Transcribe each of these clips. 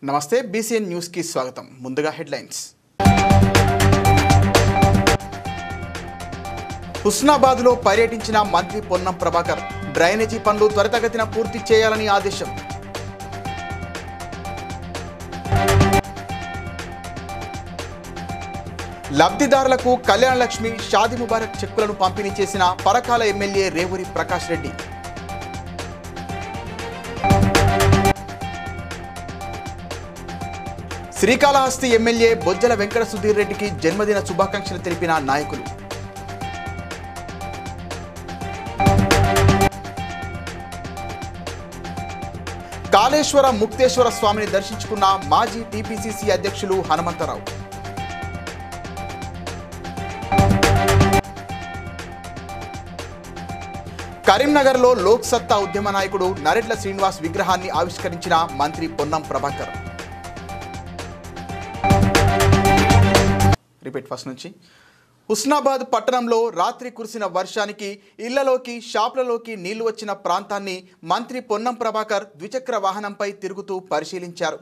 నమస్తే BCN news కి స్వాగతం. ముందుగా హెడ్లైన్స్. హుస్నాబాద్ లో పర్యటించిన మంత్రి పొన్నం ప్రభాకర్ డ్రైనేజీ పనులు త్వరితగతిన పూర్తి చేయాలని ఆదేశం. లబ్ధిదారులకు కళ్యాణ లక్ష్మి షాదీ ముబారక్ చెక్కులను పంపిణీ చేసిన పరకాల ఎమ్మెల్యే రేవూరి ప్రకాష్ రెడ్డి. శ్రీకాళహస్తి ఎమ్మెల్యే బొజ్జల వెంకట సుధీర్ రెడ్డికి జన్మదిన శుభాకాంక్షలు తెలిపిన నాయకులు. కాళేశ్వర ముక్తేశ్వర స్వామిని దర్శించుకున్న మాజీ టీపీసీసీ అధ్యక్షులు హనుమంతరావు. కరీంనగర్లో లోక్ సత్తా ఉద్యమ నాయకుడు నరెడ్ల శ్రీనివాస్ విగ్రహాన్ని ఆవిష్కరించిన మంత్రి పొన్నం ప్రభాకర్. హుస్నాబాద్ పట్టణంలో రాత్రి కురిసిన వర్షానికి ఇళ్లలోకి షాపులలోకి నీళ్లు వచ్చిన ప్రాంతాన్ని మంత్రి పొన్నం ప్రభాకర్ ద్విచక్ర వాహనంపై తిరుగుతూ పరిశీలించారు.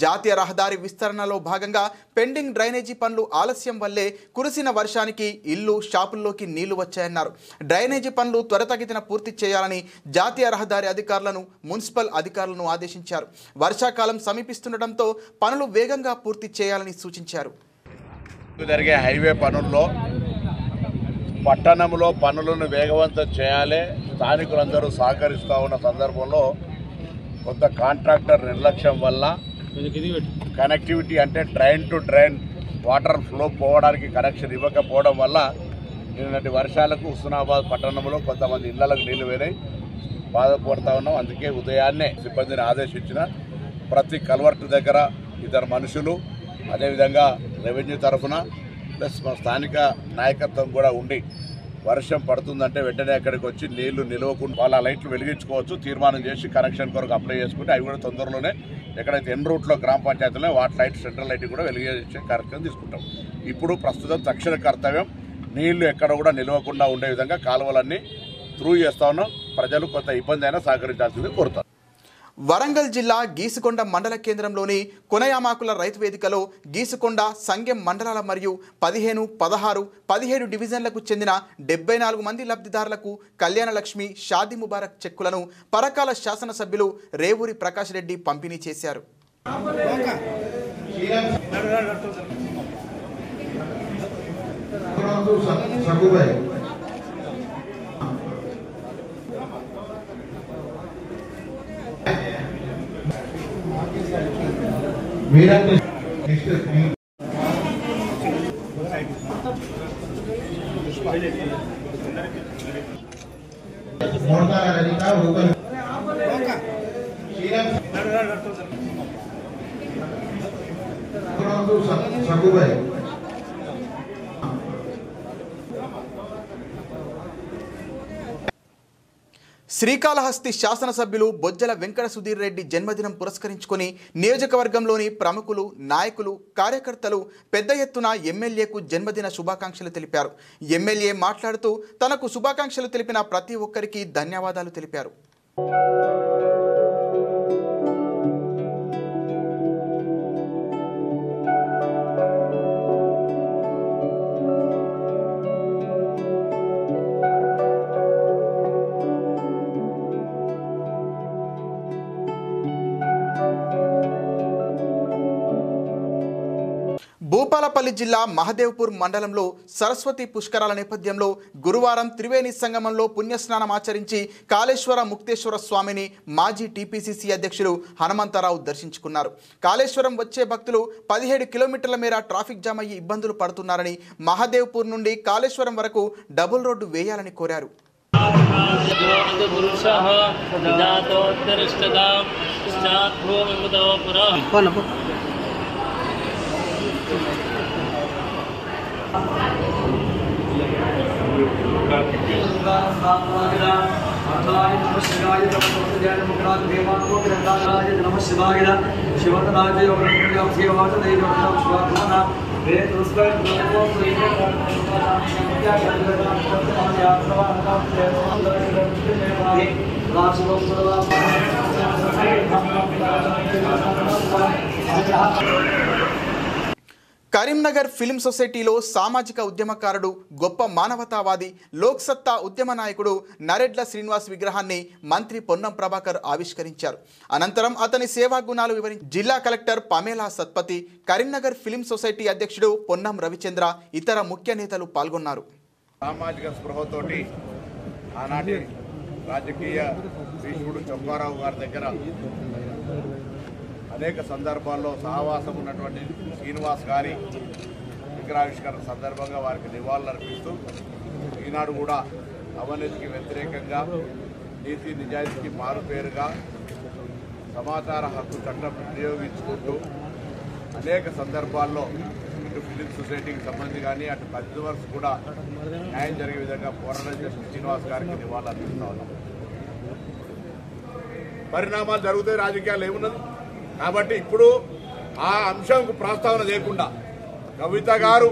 జాతీయ రహదారి విస్తరణలో భాగంగా పెండింగ్ డ్రైనేజీ పనులు ఆలస్యం వల్లే కురిసిన వర్షానికి ఇల్లు షాపుల్లోకి నీళ్లు వచ్చాయన్నారు. డ్రైనేజీ పనులు త్వరితగతిన పూర్తి చేయాలని జాతీయ రహదారి అధికారులను మున్సిపల్ అధికారులను ఆదేశించారు. వర్షాకాలం సమీపిస్తుండటంతో పనులు వేగంగా పూర్తి చేయాలని సూచించారు. జరిగే హైవే పనుల్లో పట్టణంలో పనులను వేగవంతం చేయాలి. స్థానికులందరూ సహకరిస్తూ ఉన్న సందర్భంలో కొంత కాంట్రాక్టర్ నిర్లక్ష్యం వల్ల కనెక్టివిటీ అంటే drain to drain water flow పోవడానికి కనెక్షన్ ఇవ్వకపోవడం వల్ల నిన్నటి వర్షాలకు హుస్నాబాద్ పట్టణంలో కొంతమంది ఇళ్లకు నీళ్లు వేరాయి బాధపడుతూ ఉన్నాం. అందుకే ఉదయాన్నే సిబ్బందిని ఆదేశించిన ప్రతి కల్వర్టు దగ్గర ఇద్దరు మనుషులు, అదేవిధంగా రెవెన్యూ తరఫున ప్లస్ మా స్థానిక నాయకత్వం కూడా ఉండి వర్షం పడుతుందంటే వెంటనే అక్కడికి వచ్చి నీళ్లు నిలవకుండా వాళ్ళ లైట్లు వెలిగించుకోవచ్చు తీర్మానం చేసి కనెక్షన్ కొరకు అప్లై చేసుకుంటే అవి కూడా తొందరలోనే ఎక్కడైతే ఎన్ రూట్లో గ్రామ పంచాయతీలో వాటర్ లైట్ సెంట్రల్ లైట్ కూడా వెలిగించే కార్యక్రమం తీసుకుంటాం. ఇప్పుడు ప్రస్తుతం తక్షణ కర్తవ్యం నీళ్లు ఎక్కడ కూడా నిలవకుండా ఉండే విధంగా కాలువలన్నీ త్రూ చేస్తా ఉన్నాం. ప్రజలు కొంత ఇబ్బంది అయినా సహకరించాల్సింది కోరుతారు. వరంగల్ జిల్లా గీసుకొండ మండల కేంద్రంలోని కొనయామాకుల రైతు వేదికలో గీసుకొండ, సంగెం మండలాల మరియు 15, 16, 17 డివిజన్లకు చెందిన 74 మంది లబ్ధిదారులకు కళ్యాణ లక్ష్మి షాదీ ముబారక్ చెక్కులను పరకాల శాసనసభ్యులు రేవూరి ప్రకాష్ రెడ్డి పంపిణీ చేశారు. శ్రీకాళహస్తి శాసనసభ్యులు బొజ్జల వెంకట సుధీర్ రెడ్డి జన్మదినం పురస్కరించుకొని నియోజకవర్గంలోని ప్రముఖులు, నాయకులు, కార్యకర్తలు పెద్ద ఎత్తున ఎమ్మెల్యేకు జన్మదిన శుభాకాంక్షలు తెలిపారు. ఎమ్మెల్యే మాట్లాడుతూ తనకు శుభాకాంక్షలు తెలిపిన ప్రతి ఒక్కరికి ధన్యవాదాలు తెలిపారు. భూపాలపల్లి జిల్లా మహదేవ్పూర్ మండలంలో సరస్వతి పుష్కరాల నేపథ్యంలో గురువారం త్రివేణి సంగమంలో పుణ్యస్నానం ఆచరించి కాళేశ్వర ముక్తేశ్వర స్వామిని మాజీ టీపీసీసీ అధ్యక్షులు హనుమంతరావు దర్శించుకున్నారు. కాళేశ్వరం వచ్చే భక్తులు 17 కిలోమీటర్ల మేర ట్రాఫిక్ జామ్ అయ్యి ఇబ్బందులు పడుతున్నారని, మహదేవ్పూర్ నుండి కాళేశ్వరం వరకు డబుల్ రోడ్డు వేయాలని కోరారు. Last కరీంనగర్ ఫిల్మ్ సొసైటీలో సామాజిక ఉద్యమకారుడు గొప్ప మానవతావాది లోక్సత్తా ఉద్యమ నాయకుడు నరెడ్ల శ్రీనివాస్ విగ్రహాన్ని మంత్రి పొన్నం ప్రభాకర్ ఆవిష్కరించారు. అనంతరం అతని సేవా గుణాలు వివరించి జిల్లా collector Pamela Satpathy, Karimnagar film society అధ్యక్షుడు పొన్నం రవిచంద్ర ఇతర ముఖ్య నేతలు పాల్గొన్నారు. సామాజిక స్పృహతోటి ఆనాటి రాజకీయ భీష్ముడు చొక్కారావు గారి దగ్గర అనేక సందర్భాల్లో సహవాసం ఉన్నటువంటి శ్రీనివాస్ గారి విగ్రహావిష్కరణ సందర్భంగా వారికి నివాళులు అర్పిస్తూ ఈనాడు కూడా అవినీతికి వ్యతిరేకంగా నీతి నిజాయితీకి మారుపేరుగా సమాచార హక్కు చట్టం వినియోగించుకుంటూ అనేక సందర్భాల్లో ఇటు ఫిలిం సొసైటీకి సంబంధించి కానీ అటు కన్జ్యూమర్స్ కూడా న్యాయం జరిగే విధంగా పోరాటం చేసిన శ్రీనివాస్ గారికి నివాళులు అర్పిస్తూ ఉన్నాం. పరిణామాలు జరుగుతాయి, రాజకీయాలు ఏమున్నది కాబట్టి ఇప్పుడు ఆ అంశంకు ప్రస్తావన లేకుండా కవిత గారు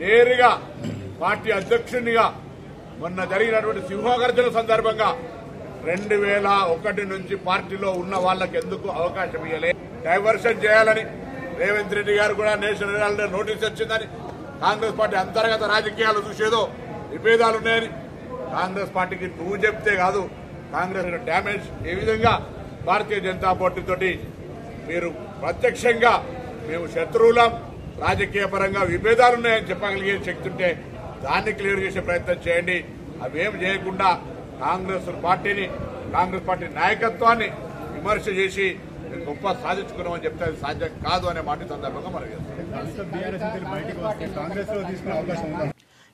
నేరుగా పార్టీ అధ్యక్షునిగా మొన్న జరిగినటువంటి సింహగర్జన సందర్భంగా 2001 నుంచి పార్టీలో ఉన్న వాళ్ళకి ఎందుకు అవకాశం ఇవ్వలే, డైవర్షన్ చేయాలని రేవంత్ రెడ్డి గారు కూడా నేషనల్ హెరాల్డ్ నోటీస్ వచ్చిందని, కాంగ్రెస్ పార్టీ అంతర్గత రాజకీయాలు చూసేదో విభేదాలు ఉన్నాయని కాంగ్రెస్ పార్టీకి నువ్వు చెప్తే కాదు కాంగ్రెస్ డ్యామేజ్ ఏ విధంగా భారతీయ జనతా పార్టీతోటి మీరు ప్రత్యక్షంగా మేము శత్రువులం, రాజకీయ పరంగా విభేదాలున్నాయని చెప్పగలిగే శక్తి ఉంటే దాన్ని క్లియర్ చేసే ప్రయత్నం చేయండి. అవేం చేయకుండా కాంగ్రెస్ పార్టీ నాయకత్వాన్ని విమర్శ చేసి గొప్ప సాధించుకున్నామని చెప్తే అది సాధ్యం కాదు అనే మాట సందర్భంగా మనం చేస్తాం.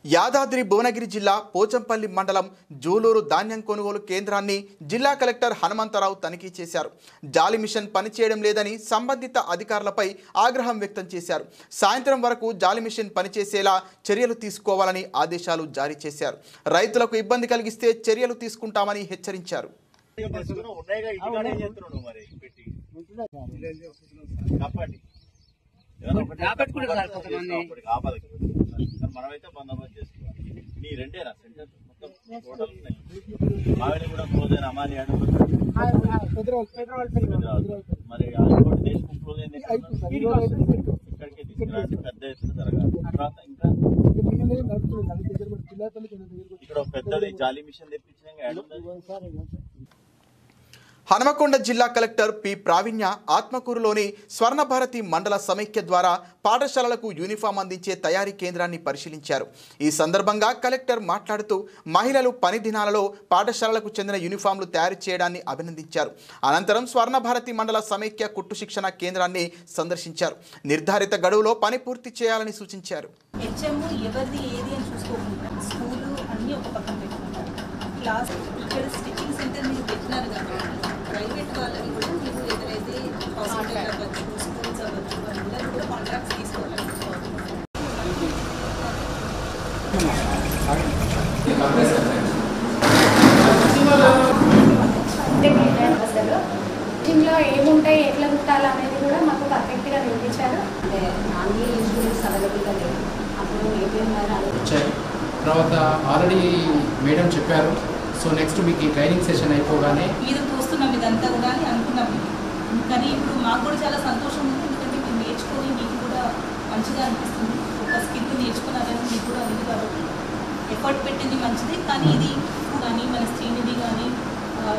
యాదాద్రి భువనగిరి జిల్లా పోచంపల్లి మండలం జూలూరు ధాన్యం కొనుగోలు కేంద్రాన్ని జిల్లా కలెక్టర్ హనుమంతరావు తనిఖీ చేశారు. జాలి మిషన్ పనిచేయడం లేదని సంబంధిత అధికారులపై ఆగ్రహం వ్యక్తం చేశారు. సాయంత్రం వరకు జాలి మిషన్ పనిచేసేలా చర్యలు తీసుకోవాలని ఆదేశాలు జారీ చేశారు. రైతులకు ఇబ్బంది కలిగిస్తే చర్యలు తీసుకుంటామని హెచ్చరించారు. మనమైతే బందోబస్తు చేసుకోవాలి. నీ రెండేనా సెంటర్ మొత్తం టోటల్ మావిడి కూడా క్లోజ్ అయిన అమాని మరి ఇక్కడికి తీసుకురాసి పెద్ద ఎత్తున జరగాలి. తర్వాత ఇంకా ఇక్కడ పెద్దది జాలీ మిషన్ తెప్పించిన హనుమకొండ జిల్లా కలెక్టర్ పి ప్రావీణ్య ఆత్మకూరులోని స్వర్ణభారతి మండల సమైక్య ద్వారా పాఠశాలలకు యూనిఫామ్ అందించే తయారీ కేంద్రాన్ని పరిశీలించారు. ఈ సందర్భంగా కలెక్టర్ మాట్లాడుతూ మహిళలు పని దినాలలో పాఠశాలలకు చెందిన యూనిఫామ్లు తయారు చేయడాన్ని అభినందించారు. అనంతరం స్వర్ణభారతి మండల సమైక్య కుట్టు శిక్షణ కేంద్రాన్ని సందర్శించారు. నిర్ధారిత గడువులో పని పూర్తి చేయాలని సూచించారు. ప్రైవేట్ వాళ్ళని కూడా మీరు ఎదురైతే హాస్పిటల్ అవ్వచ్చు, స్కూల్స్ అవ్వచ్చు, అందరూ కూడా కాంట్రాక్ట్స్ తీసుకోవాలి. జిమ్లో ఏముంటాయి, ఎట్లా కుట్టాలి అనేది కూడా మాకు పర్ఫెక్ట్గా వివరించారు. అంటే నాన్ ఇన్సూరెన్స్ అవైలబుల్గా లేదు, అప్పుడు ఏపీఎం వచ్చాయి. తర్వాత ఆల్రెడీ మేడం చెప్పారు. సో నెక్స్ట్ మీకు ఈ ట్రైనింగ్ సెషన్ అయిపోగానే మీద చూస్తున్నాం ఇదంతా కూడా అని అనుకున్నాం. కానీ ఇప్పుడు మాకు కూడా చాలా సంతోషం ఉంది, ఎందుకంటే మీరు నేర్చుకొని మీకు కూడా మంచిగా అనిపిస్తుంది. ఒక స్కిల్ నేర్చుకున్నారని మీకు కూడా ఉంది కాబట్టి ఎఫర్ట్ పెట్టింది మంచిది. కానీ ఇది కానీ మన శ్రీనిధి కానీ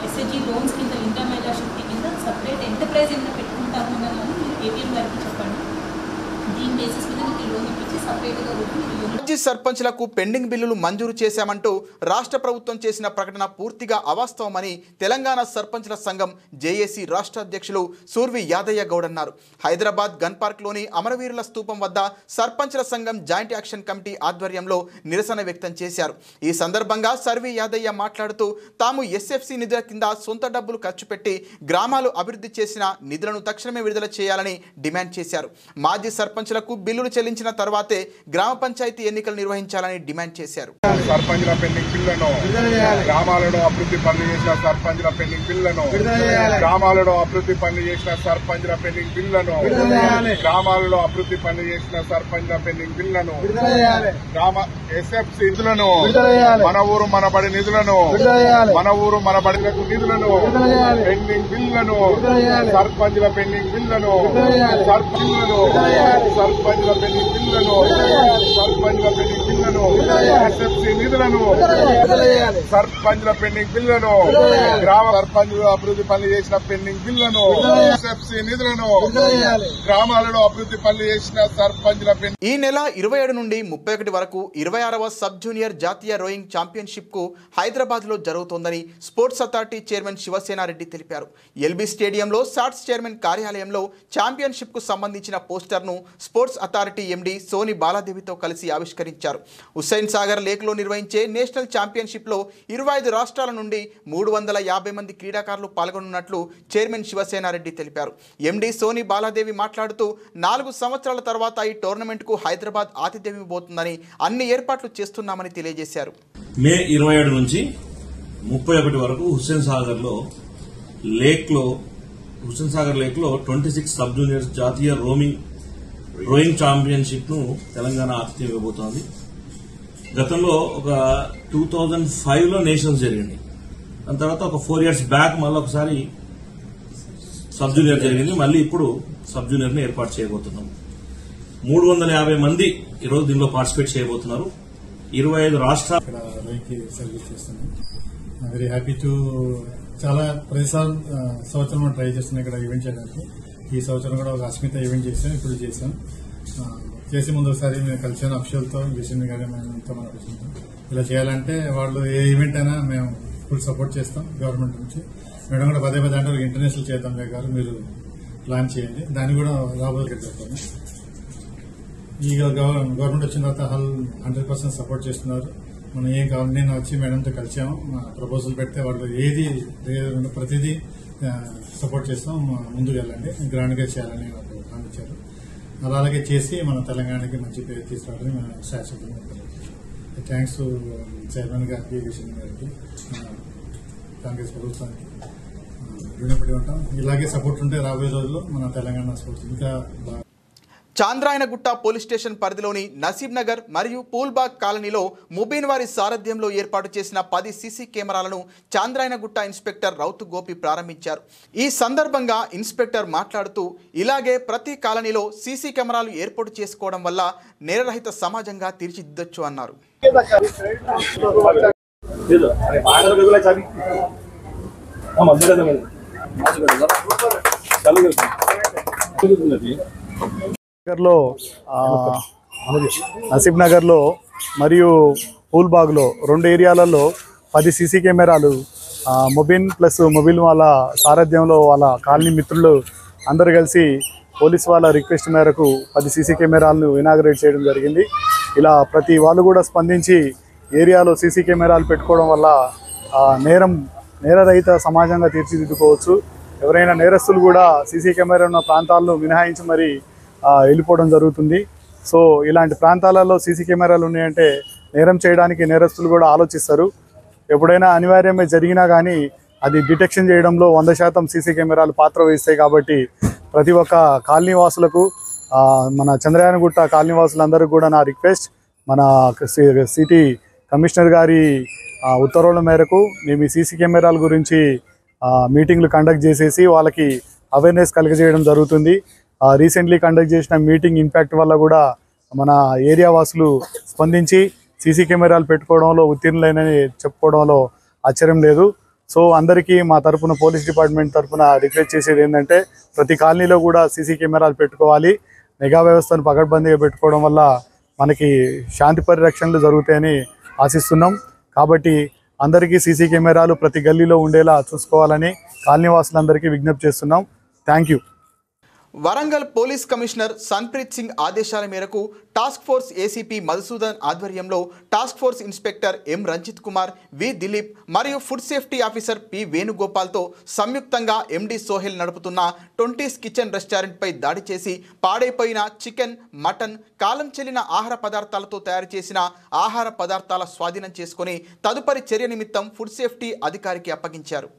ఎస్హెచ్జి లోన్స్ కింద ఇంటర్ మహిళా శక్తి కింద సపరేట్ ఎంటర్ప్రైజ్ ఏమైనా పెట్టుకుంటాము అని ఏపీఎం గారికి చెప్పండి. దీని బేసిస్ మీద మీకు లోన్ ఇప్పించి సపరేట్గా మాజీ సర్పంచ్లకు పెండింగ్ బిల్లులు మంజూరు చేశామంటూ రాష్ట్ర ప్రభుత్వం చేసిన ప్రకటన పూర్తిగా అవాస్తవమని తెలంగాణ సర్పంచ్ల సంఘం జేఏసీ రాష్ట్ర అధ్యక్షులు సూర్వి యాదయ్య గౌడ్ అన్నారు. హైదరాబాద్ గన్ పార్క్లోని అమరవీరుల స్తూపం వద్ద సర్పంచ్ల సంఘం జాయింట్ యాక్షన్ కమిటీ ఆధ్వర్యంలో నిరసన వ్యక్తం చేశారు. ఈ సందర్భంగా సర్వి యాదయ్య మాట్లాడుతూ తాము ఎస్ఎఫ్సి నిధుల కింద సొంత డబ్బులు ఖర్చు పెట్టి గ్రామాలు అభివృద్ధి చేసిన నిధులను తక్షణమే విడుదల చేయాలని డిమాండ్ చేశారు. మాజీ సర్పంచ్లకు బిల్లులు చెల్లించిన తర్వాతే గ్రామ పంచాయతీ ఎన్నికలు నిర్వహించాలని డిమాండ్ చేశారు. సర్పంచ్ల పెండింగ్ బిల్లులను గ్రామాలలో అభివృద్ధి పనులు చేసిన సర్పంచ్ల పెండింగ్ బిల్లులను గ్రామాలలో అభివృద్ధి పనులు చేసిన సర్పంచ్ల పెండింగ్ బిల్లులను గ్రామాలలో అభివృద్ధి పనులు చేసిన సర్పంచ్ల పెండింగ్ బిల్లులను గ్రామ ఎస్ఎఫ్ నిధులను మన ఊరు మన బడి నిధులను మన ఊరు మన బడిలకు నిధులను పెండింగ్ బిల్లులను సర్పంచ్ల పెండింగ్ బిల్లులను సర్పంచ్ల పెండింగ్ బిల్లులను సర్పంచ్ల పెండింగ్ బిల్లులను ఎస్ఎఫ్సి నిధులను సర్పంచ్ల పెండింగ్ బిల్లులను గ్రామ సర్పంచ్లు అభివృద్ధి పనులు చేసిన పెండింగ్ బిల్లులను ఎస్ఎఫ్సి నిధులను గ్రామాలలో అభివృద్ధి పనులు చేసిన సర్పంచ్ల ఈ నెల 27 నుండి 31 వరకు 26వ సబ్ జూనియర్ జాతీయ రోయింగ్ ఛాంపియన్షిప్ కు హైదరాబాద్ లో జరుగుతోందని స్పోర్ట్స్ అథారిటీ చైర్మన్ శివసేనారెడ్డి తెలిపారు. ఎల్బీ స్టేడియంలో సాట్స్ చైర్మన్ కార్యాలయంలో ఛాంపియన్షిప్ కు సంబంధించిన పోస్టర్ ను స్పోర్ట్స్ అథారిటీ ఎండీ సోని బాలాదేవితో కలిసి ఆవిష్కరించారు. హుస్సేన్ సాగర్ లేక్ లో నిర్వహించే నేషనల్ ఛాంపియన్షిప్ లో 25 రాష్ట్రాల నుండి 350 మంది క్రీడాకారులు పాల్గొనున్నట్లు చైర్మన్ శివసేనారెడ్డి తెలిపారు. ఎండీ సోని బాలాదేవి మాట్లాడుతూ 4 సంవత్సరాల తర్వాత ఈ టోర్నమెంట్ కు హైదరాబాద్ ఆతిథ్యం ఇవ్వబోతుందని అన్ని ఏర్పాట్లు చేస్తున్నామని తెలియజేశారు. మే 27 నుంచి 31 వరకు హుస్సేన్ సాగర్ లేక్ లో 26 సబ్ జూనియర్ జాతీయ రోయింగ్ ఛాంపియన్షిప్ ను తెలంగాణ ఆతిథ్యం ఇవ్వబోతోంది. గతంలో ఒక 2005 లో నేషనల్స్ జరిగింది. దాని తర్వాత ఒక 4 years బ్యాక్ మళ్ళీ ఒకసారి సబ్ జూనియర్ జరిగింది. మళ్ళీ ఇప్పుడు సబ్ జూనియర్ ని ఏర్పాటు చేయబోతున్నాం. 350 మంది ఈరోజు దీనిలో పార్టిసిపేట్ చేయబోతున్నారు. 25 రాష్ట్రాలు సర్వీస్ చేస్తున్నాం. వెరీ హ్యాపీ టు చాలా ప్రతి సంవత్సరం మనం ట్రై చేస్తున్నాం ఇక్కడ ఈవెంట్ చేయడానికి. ఈ సంవత్సరం కూడా ఒక అస్మిత ఈవెంట్ చేసాం, ఇప్పుడు చేసాం. చేసి ముందు ఒకసారి మేము కలిసాను అఫీషియల్తో విషయం గారి మన ఇలా చేయాలంటే వాళ్ళు ఏ ఈవెంట్ అయినా మేము ఫుల్ సపోర్ట్ చేస్తాం గవర్నమెంట్ నుంచి. మేడం కూడా పదే అంటే ఇంటర్నేషనల్ చేద్దాం గారు మీరు ప్లాన్ చేయండి, దాన్ని కూడా రాబోయే చెప్తాను. ఈ గవర్నమెంట్ వచ్చిన తర్వాత 100% సపోర్ట్ చేస్తున్నారు. మనం ఏం కావాలి నేను వచ్చి మేడంతో కలిసాము, ప్రపోజల్ పెడితే వాళ్ళు ఏది ప్రతిదీ సపోర్ట్ చేస్తాం, ముందుకు వెళ్ళండి గ్రాండ్ గా చేయాలని వాళ్ళు ఇచ్చారు. అలాగే చేసి మన తెలంగాణకి మంచి పేరు తీసుకురావాలని మన శాశ్వతంగా థ్యాంక్స్ చైర్మన్ గారికి, విషయం గారికి, కాంగ్రెస్ ప్రభుత్వానికి రుణపడి ఉంటాం. ఇలాగే సపోర్ట్ ఉంటే రాబోయే రోజుల్లో మన తెలంగాణ స్పోర్ట్స్ ఇంకా చాంద్రాయనగుట్ట పోలీస్ స్టేషన్ పరిధిలోని నసీబ్ నగర్ మరియు పూల్బాగ్ కాలనీలో ముబీన్ వారి సారథ్యంలో ఏర్పాటు చేసిన 10 సీసీ కెమెరాలను చాంద్రాయనగుట్ట ఇన్స్పెక్టర్ రౌతు గోపి ప్రారంభించారు. ఈ సందర్భంగా ఇన్స్పెక్టర్ మాట్లాడుతూ ఇలాగే ప్రతి కాలనీలో సీసీ కెమెరాలు ఏర్పాటు చేసుకోవడం వల్ల నేరరహిత సమాజంగా తీర్చిదిద్దొచ్చు అన్నారు. నసీబ్ నగర్లో మరియు పూల్బాగ్లో 2 ఏరియాలలో 10 సీసీ కెమెరాలు మొబిన్ ప్లస్ మొబిల్ వాళ్ళ సారథ్యంలో వాళ్ళ కాలనీ మిత్రులు అందరూ కలిసి పోలీస్ వాళ్ళ రిక్వెస్ట్ మేరకు 10 సీసీ కెమెరాలను ఇనాగరేట్ చేయడం జరిగింది. ఇలా ప్రతి వాళ్ళు కూడా స్పందించి ఏరియాలో సీసీ కెమెరాలు పెట్టుకోవడం వల్ల నేరరహిత సమాజంగా తీర్చిదిద్దుకోవచ్చు. ఎవరైనా నేరస్తులు కూడా సీసీ కెమెరా ఉన్న ప్రాంతాలను మినహాయించి మరి వెళ్ళిపోవడం జరుగుతుంది. సో ఇలాంటి ప్రాంతాలలో సీసీ కెమెరాలు ఉన్నాయంటే నేరం చేయడానికి నేరస్తులు కూడా ఆలోచిస్తారు. ఎప్పుడైనా అనివార్యమే జరిగినా కానీ అది డిటెక్షన్ చేయడంలో 100% సీసీ కెమెరాలు పాత్ర వహిస్తాయి. కాబట్టి ప్రతి ఒక్క కాలనీ వాసులకు, మన చంద్రయానగుట్ట కాలనీ వాసులందరికీ కూడా నా రిక్వెస్ట్, మన సిటీ కమిషనర్ గారి ఉత్తర్వుల మేరకు మేము ఈ సీసీ కెమెరాల గురించి మీటింగ్లు కండక్ట్ చేసేసి వాళ్ళకి అవేర్నెస్ కలిగజేయడం జరుగుతుంది. రీసెంట్లీ కండక్ట్ చేసిన మీటింగ్ ఇంపాక్ట్ వల్ల కూడా మన ఏరియా వాసులు స్పందించి సీసీ కెమెరాలు పెట్టుకోవడంలో ఉత్తీర్ణులైనని చెప్పుకోవడంలో ఆశ్చర్యం లేదు. సో అందరికీ మా తరఫున పోలీస్ డిపార్ట్మెంట్ తరఫున రిక్వెస్ట్ చేసేది ఏంటంటే ప్రతి కాలనీలో కూడా సీసీ కెమెరాలు పెట్టుకోవాలి. నిఘా వ్యవస్థను పకడ్బందీగా పెట్టుకోవడం వల్ల మనకి శాంతి పరిరక్షణలు జరుగుతాయని ఆశిస్తున్నాం. కాబట్టి అందరికీ సీసీ కెమెరాలు ప్రతి గల్లీలో ఉండేలా చూసుకోవాలని కాలనీ వాసులందరికీ విజ్ఞప్తి చేస్తున్నాం. Thank you. Warangal police commissioner Sanpreet Singh ఆదేశాల మేరకు టాస్క్ ఫోర్స్ ఏసీపీ మధుసూదన్ ఆధ్వర్యంలో task force inspector M Ranjith Kumar, V Dilip మరియు ఫుడ్ సేఫ్టీ ఆఫీసర్ పి వేణుగోపాల్తో సంయుక్తంగా ఎండి సోహెల్ నడుపుతున్న 20's కిచెన్ రెస్టారెంట్పై దాడి చేసి పాడైపోయిన చికెన్, మటన్, కాలం చెల్లిన ఆహార పదార్థాలతో తయారు చేసిన ఆహార పదార్థాల స్వాధీనం చేసుకుని తదుపరి చర్య నిమిత్తం ఫుడ్ సేఫ్టీ అధికారికి అప్పగించారు.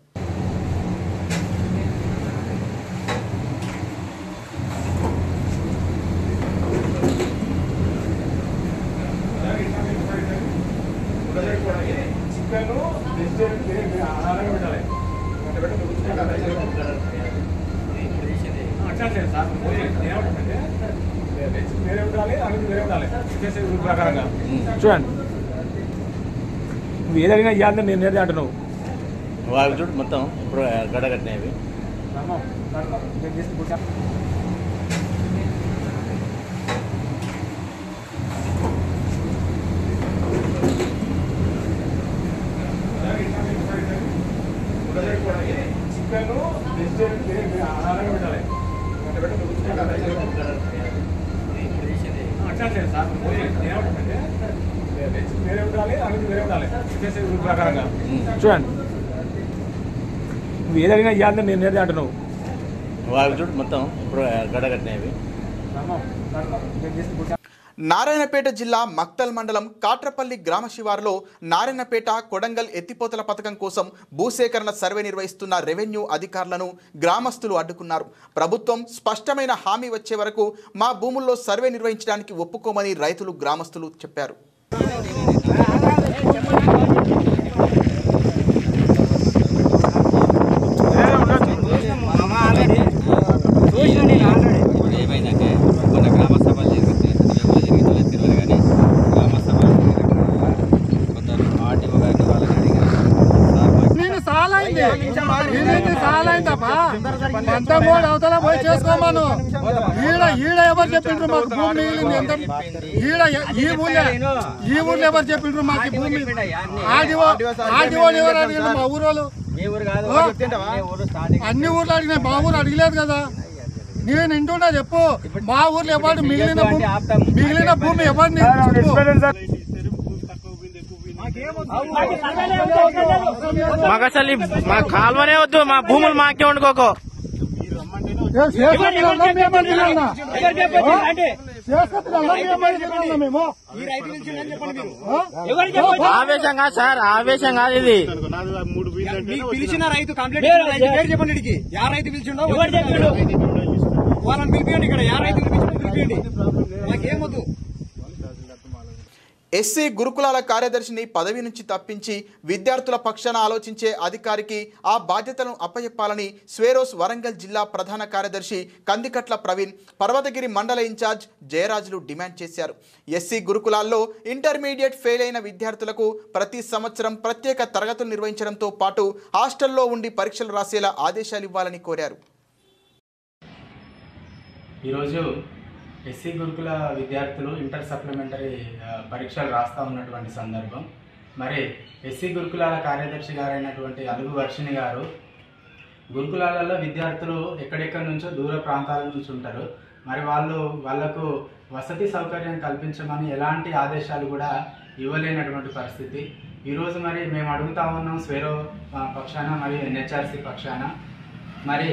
చూడండి నువ్వు ఏదైనా ఇవ్వాలని నేను నేర్దే అంటున్నావు వాళ్ళు చూడు మొత్తం ఇప్పుడు గడగట్టినవి చూడండి నువ్వు ఏదైనా ఇవ్వాలని నేను నేర్దే అంటున్నావు వాళ్ళు చూడు మొత్తం ఇప్పుడు గడగట్టినవి. నారాయణపేట జిల్లా మక్తల్ మండలం కాట్రపల్లి గ్రామ శివారులో నారాయణపేట కొడంగల్ ఎత్తిపోతల పథకం కోసం భూసేకరణ సర్వే నిర్వహిస్తున్న రెవెన్యూ అధికారులను గ్రామస్తులు అడ్డుకున్నారు. ప్రభుత్వం స్పష్టమైన హామీ వచ్చే వరకు మా భూముల్లో సర్వే నిర్వహించడానికి ఒప్పుకోమని రైతులు, గ్రామస్తులు చెప్పారు. ఏమైందంటే మన గ్రామ సభలు జరిగితే తెలియదు కానీ గ్రామ సభలు కొందరు ఆర్టీఓ గారిని వాళ్ళని అడిగారు. నేను సాలైందమ్మా అంతా కూడా అవతల పోయి చేసుకోమను. ఈడ ఎవరు చెప్పిండ్రు మాకు భూమి మిగిలింది ఎంత? ఈ ఊళ్ళో ఎవరు చెప్పిండ్రు మాకు భూమి? ఆదివో ఎవరు అడిగిండ్రు? మా ఊరోళ్ళు అన్ని ఊర్లు అడిగినాయి, మా ఊరు అడిగలేదు కదా. నేను ఇంటున్నా చెప్పు, మా ఊర్లో ఎవరు మిగిలిన భూమి ఎవరిని మాకు అసలు మా కాలువనే వద్దు, మా భూములు మాకే వండుకోకో. ఆవేశంగా సార్, ఆవేశం కాదు ఇది. పిలిచిన రైతు కంప్లీట్ చెప్పండి. యా రైతు పిలిచిండో వాళ్ళని పిలిపియండి. ఇక్కడ యా రైతు పిలిపియండి, మాకేమొద్దు. ఎస్సీ గురుకులాల కార్యదర్శిని పదవి నుంచి తప్పించి విద్యార్థుల పక్షాన ఆలోచించే అధికారికి ఆ బాధ్యతలను అప్పచెప్పాలని స్వేరోస్ వరంగల్ జిల్లా ప్రధాన కార్యదర్శి కందికట్ల ప్రవీణ్, పర్వతగిరి మండల ఇన్ఛార్జ్ జయరాజులు డిమాండ్ చేశారు. ఎస్సీ గురుకులాల్లో ఇంటర్మీడియట్ ఫెయిల్ అయిన విద్యార్థులకు ప్రతి సంవత్సరం ప్రత్యేక తరగతులు నిర్వహించడంతో పాటు హాస్టల్లో ఉండి పరీక్షలు రాసేలా ఆదేశాలు ఇవ్వాలని కోరారు. ఈరోజు ఎస్సీ గురుకుల విద్యార్థులు ఇంటర్ సప్లిమెంటరీ పరీక్షలు రాస్తూ ఉన్నటువంటి సందర్భం. మరి ఎస్సీ గురుకులాల కార్యదర్శి గారైనటువంటి అలుగు వర్షిణి గారు గురుకులాలలో విద్యార్థులు ఎక్కడెక్కడి నుంచో దూర ప్రాంతాల నుంచి ఉంటారు. మరి వాళ్ళకు వసతి సౌకర్యం కల్పించమని ఎలాంటి ఆదేశాలు కూడా ఇవ్వలేనటువంటి పరిస్థితి. ఈరోజు మరి మేము అడుగుతా ఉన్నాం స్వేరో పక్షాన మరియు ఎన్హెచ్ఆర్సీ పక్షాన, మరి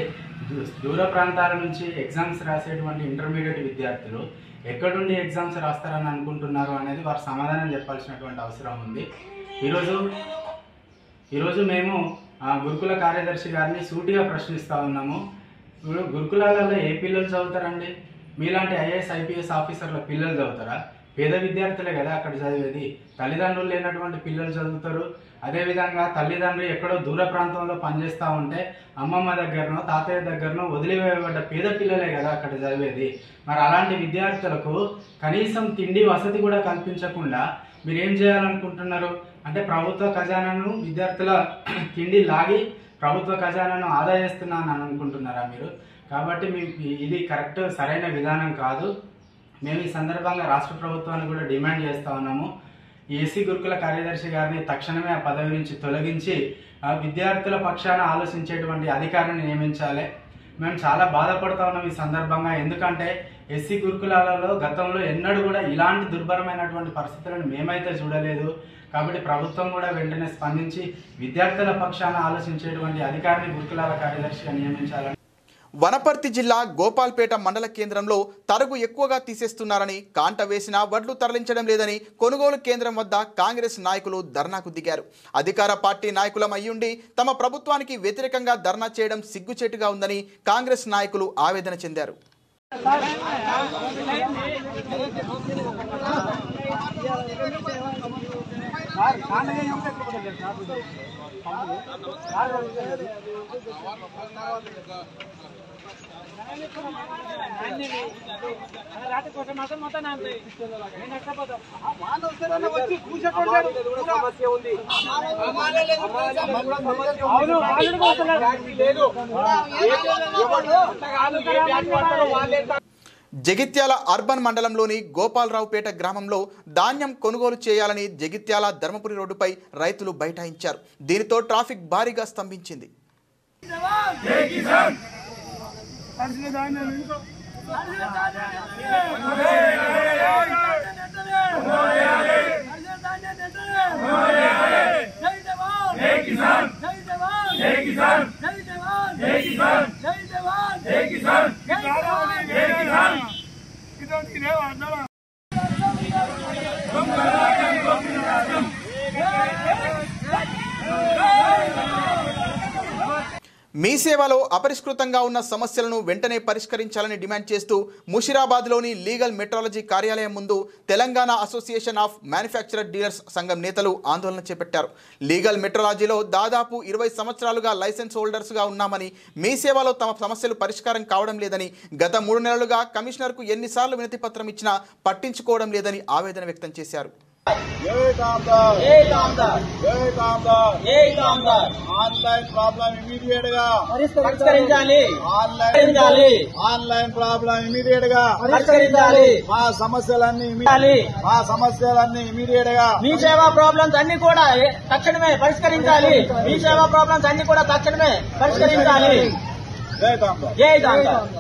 దూర ప్రాంతాల నుంచి ఎగ్జామ్స్ రాసేటువంటి ఇంటర్మీడియట్ విద్యార్థులు ఎక్కడుండి ఎగ్జామ్స్ రాస్తారని అనుకుంటున్నారు అనేది వారు సమాధానం చెప్పాల్సినటువంటి అవసరం ఉంది. ఈరోజు మేము గురుకుల కార్యదర్శి గారిని సూటిగా ప్రశ్నిస్తూ ఉన్నాము. ఇప్పుడు గురుకులాలలో ఏ పిల్లలు చదువుతారండి? మీలాంటి ఐఏఎస్ ఐపీఎస్ ఆఫీసర్ల పిల్లలు చదువుతారా? పేద విద్యార్థులే కదా అక్కడ చదివేది. తల్లిదండ్రులు లేనటువంటి పిల్లలు చదువుతారు. అదేవిధంగా తల్లిదండ్రులు ఎక్కడో దూర ప్రాంతంలో పనిచేస్తూ ఉంటే అమ్మమ్మ దగ్గరనో తాతయ్య దగ్గరనో వదిలివేయబడ్డ పేద పిల్లలే కదా అక్కడ చదివేది. మరి అలాంటి విద్యార్థులకు కనీసం తిండి వసతి కూడా కల్పించకుండా మీరు ఏం చేయాలనుకుంటున్నారు అంటే ప్రభుత్వ ఖజానాను విద్యార్థుల తిండి లాగి ప్రభుత్వ ఖజానాను ఆదా చేస్తున్నాను అని అనుకుంటున్నారా మీరు? కాబట్టి ఇది కరెక్ట్ సరైన విధానం కాదు. మేము ఈ సందర్భంగా రాష్ట్ర ప్రభుత్వాన్ని కూడా డిమాండ్ చేస్తూ ఉన్నాము. ఎస్సీ గురుకుల కార్యదర్శి గారిని తక్షణమే ఆ పదవి నుంచి తొలగించి విద్యార్థుల పక్షాన ఆలోచించేటువంటి అధికారిని నియమించాలి. మేము చాలా బాధపడుతూ ఉన్నాం ఈ సందర్భంగా. ఎందుకంటే ఎస్సీ గురుకులాలలో గతంలో ఎన్నడూ కూడా ఇలాంటి దుర్భరమైనటువంటి పరిస్థితులను మేమైతే చూడలేదు. కాబట్టి ప్రభుత్వం కూడా వెంటనే స్పందించి విద్యార్థుల పక్షాన ఆలోచించేటువంటి అధికారిని గురుకులాల కార్యదర్శిగా నియమించాలని. వనపర్తి జిల్లా గోపాల్పేట మండల కేంద్రంలో తరుగు ఎక్కువగా తీసేస్తున్నారని, కాంట వేసినా వడ్లు తరలించడం లేదని కొనుగోలు కేంద్రం వద్ద కాంగ్రెస్ నాయకులు ధర్నాకు దిగారు. అధికార పార్టీ నాయకులం అయ్యుండి తమ ప్రభుత్వానికి వ్యతిరేకంగా ధర్నా చేయడం సిగ్గుచేటుగా ఉందని కాంగ్రెస్ నాయకులు ఆవేదన చెందారు. జగిత్యాల అర్బన్ మండలంలోని గోపాలరావుపేట గ్రామంలో ధాన్యం కొనుగోలు చేయాలని జగిత్యాల ధర్మపురి రోడ్డుపై రైతులు బైఠాయించారు. దీనితో ట్రాఫిక్ భారీగా స్తంభించింది. మీ సేవలో అపరిష్కృతంగా ఉన్న సమస్యలను వెంటనే పరిష్కరించాలని డిమాండ్ చేస్తూ ముషిరాబాద్లోని లీగల్ మెట్రాలజీ కార్యాలయం ముందు Telangana association of manufacturer dealers సంఘం నేతలు ఆందోళన చేపట్టారు. లీగల్ మెట్రాలజీలో దాదాపు 20 సంవత్సరాలుగా లైసెన్స్ హోల్డర్స్గా ఉన్నామని, మీ సేవలో తమ సమస్యలు పరిష్కారం కావడం లేదని, గత 3 నెలలుగా కమిషనర్కు ఎన్నిసార్లు వినతి పత్రం ఇచ్చినా పట్టించుకోవడం లేదని ఆవేదన వ్యక్తం చేశారు. ఆన్లైన్ ప్రాబ్లం ఇమీడియట్ గా పరిష్కరించాలి. ఆన్లైన్ ప్రాబ్లం ఇమీడియట్ గా పరిష్కరించాలి. మా సమస్యలన్నీ ఇమీడియట్ గా మీ సేవా ప్రాబ్లమ్స్ అన్ని కూడా తక్షణమే పరిష్కరించాలి. మీ సేవా ప్రాబ్లమ్స్ అన్ని కూడా తక్షణమే పరిష్కరించాలి. జై కాంగ్రెస్.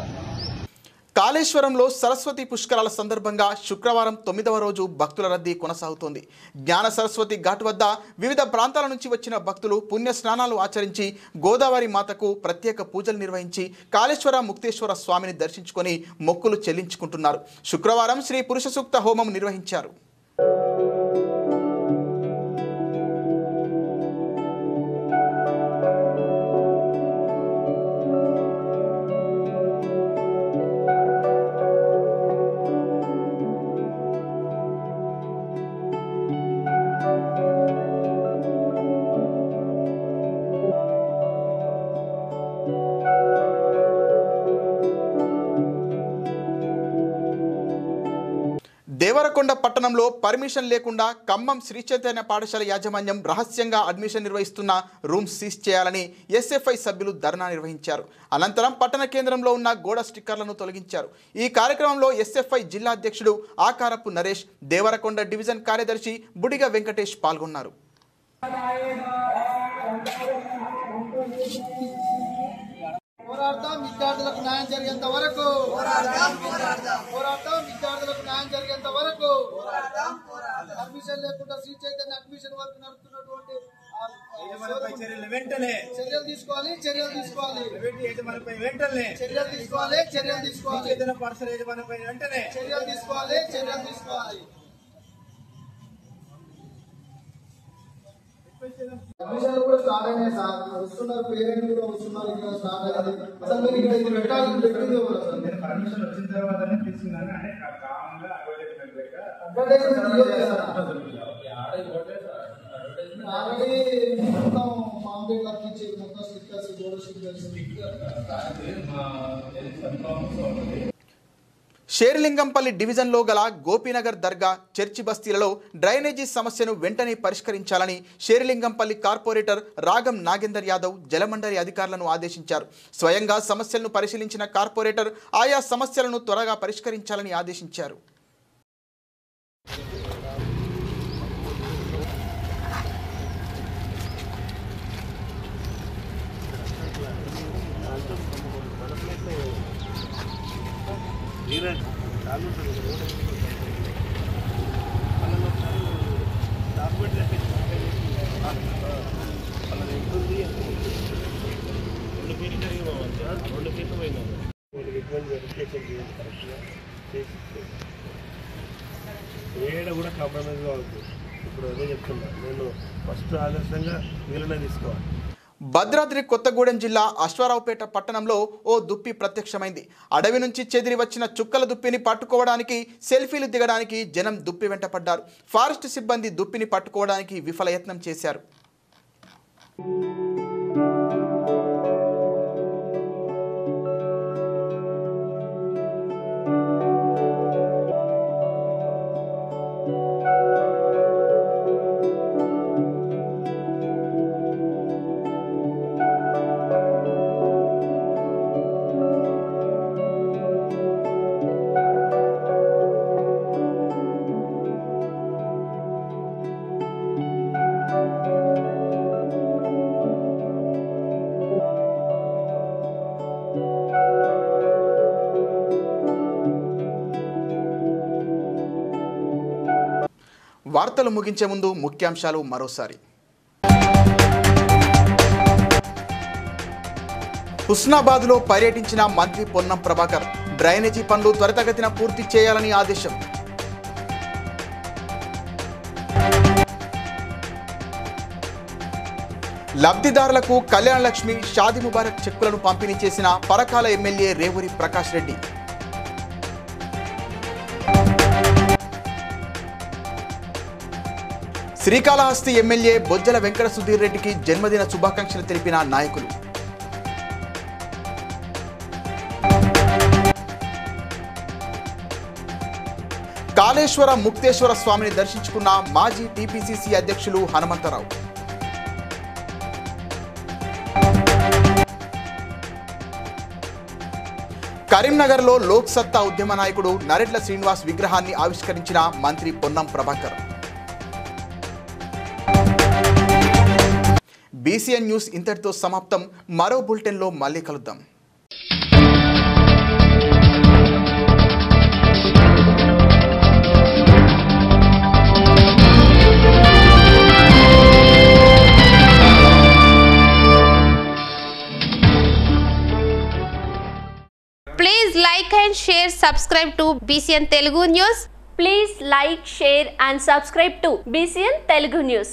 కాళేశ్వరంలో సరస్వతి పుష్కరాల సందర్భంగా శుక్రవారం 9వ రోజు భక్తుల రద్దీ కొనసాగుతోంది. జ్ఞాన సరస్వతి ఘాట్ వద్ద వివిధ ప్రాంతాల నుంచి వచ్చిన భక్తులు పుణ్య స్నానాలు ఆచరించి గోదావరి మాతకు ప్రత్యేక పూజలు నిర్వహించి కాళేశ్వర ముక్తేశ్వర స్వామిని దర్శించుకొని మొక్కులు చెల్లించుకుంటున్నారు. శుక్రవారం శ్రీ పురుష సూక్త హోమం నిర్వహించారు. దేవరకొండ పట్టణంలో పర్మిషన్ లేకుండా ఖమ్మం శ్రీ చైతన్య పాఠశాల యాజమాన్యం రహస్యంగా అడ్మిషన్ నిర్వహిస్తున్న రూమ్స్ సీజ్ చేయాలని ఎస్ఎఫ్ఐ సభ్యులు ధర్నా నిర్వహించారు. అనంతరం పట్టణ కేంద్రంలో ఉన్న గోడ స్టిక్కర్లను తొలగించారు. ఈ కార్యక్రమంలో ఎస్ఎఫ్ఐ జిల్లా అధ్యక్షుడు ఆకారపు నరేష్, దేవరకొండ డివిజన్ కార్యదర్శి బుడిగ వెంకటేష్ పాల్గొన్నారు. పోరాడతాం విద్యార్థులకు న్యాయం జరిగేంత వరకు. పోరాడతాం విద్యార్థులకు న్యాయం జరిగేంత వరకు. అడ్మిషన్ లేకుండా శ్రీ చైతన్య అడ్మిషన్ వరకు నడుపుతున్నటువంటి వెంటనే చర్యలు తీసుకోవాలి. చర్యలు తీసుకోవాలి. వెంటనే చర్యలు తీసుకోవాలి. చర్యలు తీసుకోవాలి. చైతన్య పాఠశాల యజమానిపై వెంటనే చర్యలు తీసుకోవాలి. చర్యలు తీసుకోవాలి. అడ్మిషన్లు కూడా స్టార్ట్ అయినాయి సార్. వస్తున్నారు, పేరెంట్లు కూడా వస్తున్నారు. ఇక్కడ స్టార్ట్ అయ్యింది. అసలు మీరు ఇక్కడ ఇది పెట్టాలి, పెట్టింది పర్మిషన్ వచ్చిన తర్వాతనే తీసుకున్నాను. ఆల్రెడీ మొత్తం పాంప్లెట్ లెక్కించి మొత్తం స్టిక్కర్స్, గోడ స్టిక్కర్స్. షేర్లింగంపల్లి డివిజన్లో గల గోపీనగర్ దర్గా, చర్చి బస్తీలలో డ్రైనేజీ సమస్యను వెంటనే పరిష్కరించాలని షేర్లింగంపల్లి కార్పొరేటర్ రాగం నాగేందర్ యాదవ్ జలమండలి అధికారులను ఆదేశించారు. స్వయంగా సమస్యలను పరిశీలించిన కార్పొరేటర్ ఆయా సమస్యలను త్వరగా పరిష్కరించాలని ఆదేశించారు. ఏడ కూడా కాంప్రమైజ్ కావద్దు. ఇప్పుడు అదే చెప్తున్నా, నేను ఫస్ట్ ఆదర్శంగా వీళ్ళనే తీసుకోవాలి. భద్రాద్రి కొత్తగూడెం జిల్లా అశ్వారావుపేట పట్టణంలో ఓ దుప్పి ప్రత్యక్షమైంది. అడవి నుంచి చెదిరి వచ్చిన చుక్కల దుప్పిని పట్టుకోవడానికి సెల్ఫీలు దిగడానికి జనం దుప్పి వెంట పడ్డారు. ఫారెస్ట్ సిబ్బంది దుప్పిని పట్టుకోవడానికి విఫలయత్నం చేశారు. వార్తలు ముగించే ముందు ముఖ్యాంశాలు మరోసారి. హుస్నాబాద్లో పర్యటించిన మంత్రి పొన్నం ప్రభాకర్ డ్రైనేజీ పనులు త్వరితగతిన పూర్తి చేయాలని ఆదేశం. లబ్ధిదారులకు కళ్యాణ లక్ష్మి, షాదీ ముబారక్ చెక్కులను పంపిణీ చేసిన పరకాల ఎమ్మెల్యే రేవూరి ప్రకాష్ రెడ్డి. శ్రీకాళహస్తి ఎమ్మెల్యే బొజ్జల వెంకట సుధీర్ రెడ్డికి జన్మదిన శుభాకాంక్షలు తెలిపిన నాయకులు. కాళేశ్వర ముక్తేశ్వర స్వామిని దర్శించుకున్న మాజీ టీపీసీసీ అధ్యక్షులు హనుమంతరావు. కరీంనగర్లో లోక్ సత్తా ఉద్యమ నాయకుడు నరెడ్ల శ్రీనివాస్ విగ్రహాన్ని ఆవిష్కరించిన మంత్రి పొన్నం ప్రభాకర్. BCN న్యూస్ ఇంతటితో సమాప్తం. మరో బులెటిన్లో మళ్ళీ కలుద్దాం. Please like and share, subscribe to BCN Telugu News. Please like, share and subscribe to BCN Telugu News.